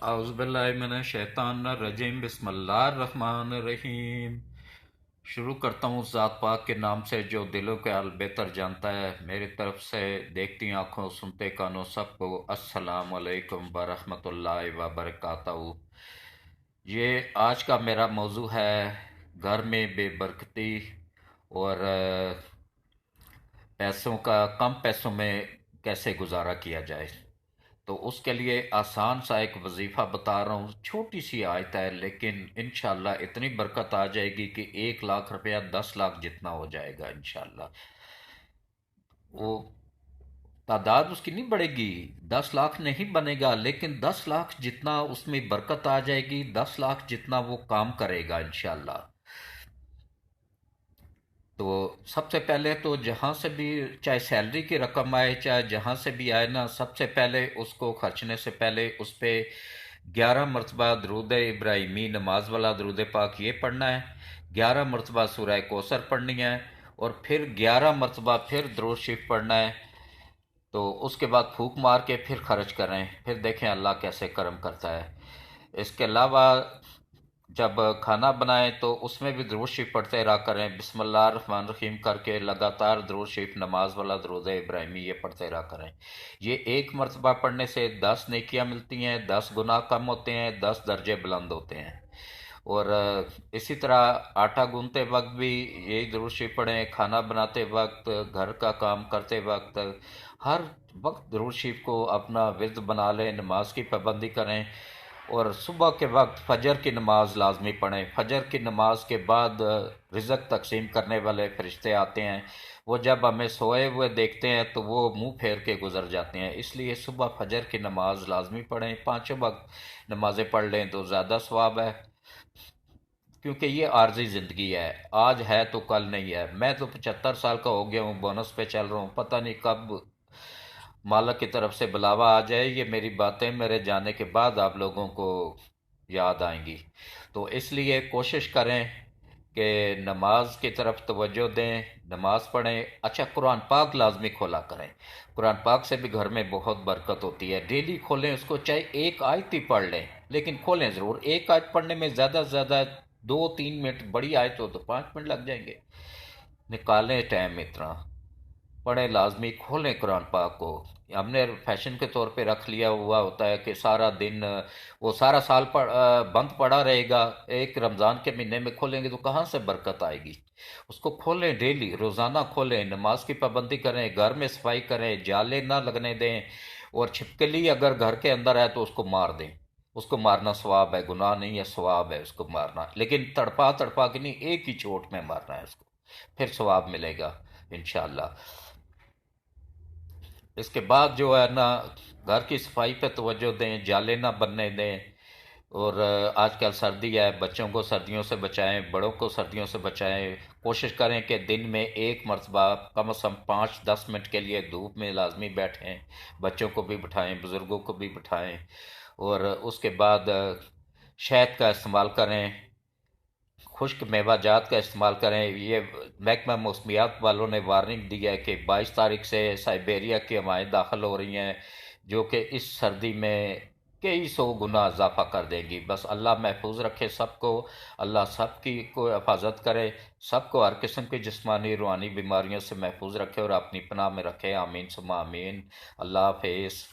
اعوذ باللہ من الشیطان الرجیم، بسم اللہ الرحمن الرحیم۔ شروع کرتا ہوں اس ذات پاک کے نام سے جو دلوں کے حال بہتر جانتا ہے۔ میری طرف سے دیکھتی آنکھوں سنتے کانوں سب کو السلام علیکم ورحمۃ اللہ وبرکاتہ۔ یہ آج کا میرا موضوع ہے گھر میں بے برکتی اور پیسوں کا کم پیسوں میں کیسے گزارا کیا جائے۔ تو اس کے لیے آسان سا ایک وظیفہ بتا رہا ہوں، چھوٹی سی آیت ہے لیکن انشاءاللہ اتنی برکت آ جائے گی کہ 1 لاکھ روپیہ 10 لاکھ جتنا ہو جائے گا انشاءاللہ۔ وہ تعداد اس کی نہیں بڑھے گی، 10 لاکھ نہیں بنے گا، لیکن 10 لاکھ جتنا اس میں برکت آ جائے گی، 10 لاکھ جتنا وہ کام کرے گا انشاءاللہ۔ تو سب سے پہلے تو جہاں سے بھی چاہے سیلری کی رقم آئے چاہے جہاں سے بھی آئے نا، سب سے پہلے اس کو خرچنے سے پہلے اس پہ 11 مرتبہ درود ابراہیمی نماز والا درود پاک یہ پڑھنا ہے، 11 مرتبہ سورہ کوثر پڑھنی ہے، اور پھر 11 مرتبہ پھر درود شریف پڑھنا ہے۔ تو اس کے بعد پھونک مار کے پھر خرچ کریں، پھر دیکھیں اللہ کیسے کرم کرتا ہے۔ اس کے علاوہ جب کھانا بنائیں تو اس میں بھی درود شریف پڑھتے رہا کریں، بسم اللہ الرحمن الرحیم کر کے لگاتار درود شریف نماز والا درود ابراہیمی یہ پڑھتے رہا کریں۔ یہ 1 مرتبہ پڑھنے سے 10 نیکیاں ملتی ہیں، 10 گناہ کم ہوتے ہیں، 10 درجے بلند ہوتے ہیں۔ اور اسی طرح آٹا گوندتے وقت بھی یہی درود شریف پڑھیں، کھانا بناتے وقت، گھر کا کام کرتے وقت، ہر وقت درود شریف کو اپنا ورد بنا لیں، نماز کی پابندی کریں۔ اور صبح کے وقت فجر کی نماز لازمی پڑھیں۔ فجر کی نماز کے بعد رزق تقسیم کرنے والے فرشتے آتے ہیں، وہ جب ہمیں سوئے ہوئے دیکھتے ہیں تو وہ منہ پھیر کے گزر جاتے ہیں، اس لیے صبح فجر کی نماز لازمی پڑھیں، 5 وقت نمازیں پڑھ لیں تو زیادہ ثواب ہے، کیونکہ یہ عارضی زندگی ہے، آج ہے تو کل نہیں ہے۔ میں تو 75 سال کا ہو گیا ہوں، بونس پہ چل رہا ہوں، پتہ نہیں کب مالک کی طرف سے بلاوا آ جائے۔ یہ میری باتیں میرے جانے کے بعد آپ لوگوں کو یاد آئیں گی، تو اس لیے کوشش کریں کہ نماز کی طرف توجہ دیں، نماز پڑھیں۔ اچھا، قرآن پاک لازمی کھولا کریں، قرآن پاک سے بھی گھر میں بہت برکت ہوتی ہے، ڈیلی کھولیں اس کو، چاہے ایک آیت ہی پڑھ لیں لیکن کھولیں ضرور۔ ایک آیت پڑھنے میں زیادہ سے زیادہ 2-3 منٹ، بڑی آیت ہو تو 5 منٹ لگ جائیں گے، نکالیں ٹائم اتنا، پڑھیں لازمی، کھولیں قرآن پاک کو۔ ہم نے فیشن کے طور پہ رکھ لیا ہوا ہوتا ہے کہ سارا دن وہ سارا سال بند پڑا رہے گا، ایک رمضان کے مہینے میں کھولیں گے تو کہاں سے برکت آئے گی؟ اس کو کھولیں، ڈیلی روزانہ کھولیں، نماز کی پابندی کریں، گھر میں صفائی کریں، جالے نہ لگنے دیں، اور چھپکلی اگر گھر کے اندر ہے تو اس کو مار دیں، اس کو مارنا ثواب ہے، گناہ نہیں ہے، ثواب ہے اس کو مارنا، لیکن تڑپا تڑپا کے نہیں، ایک ہی چوٹ میں مارنا ہے اس کو، پھر ثواب ملے گا انشاءاللہ۔ اس کے بعد جو ہے نا، گھر کی صفائی پہ توجہ دیں، جالے نہ بننے دیں۔ اور آج کل سردی ہے، بچوں کو سردیوں سے بچائیں، بڑوں کو سردیوں سے بچائیں۔ کوشش کریں کہ دن میں 1 مرتبہ کم از کم 5-10 منٹ کے لیے دھوپ میں لازمی بیٹھیں، بچوں کو بھی بٹھائیں، بزرگوں کو بھی بٹھائیں۔ اور اس کے بعد شہد کا استعمال کریں، خشک میوہ جات کا استعمال کریں۔ یہ محکمہ موسمیات والوں نے وارننگ دی ہے کہ 22 تاریخ سے سائبیریا کی ہوائیں داخل ہو رہی ہیں، جو کہ اس سردی میں کئی سو گنا اضافہ کر دیں گی۔ بس اللہ محفوظ رکھے سب کو، اللہ سب کی کو حفاظت کرے، سب کو ہر قسم کی جسمانی روحانی بیماریوں سے محفوظ رکھے اور اپنی پناہ میں رکھے، آمین ثم آمین۔ اللہ حافظ۔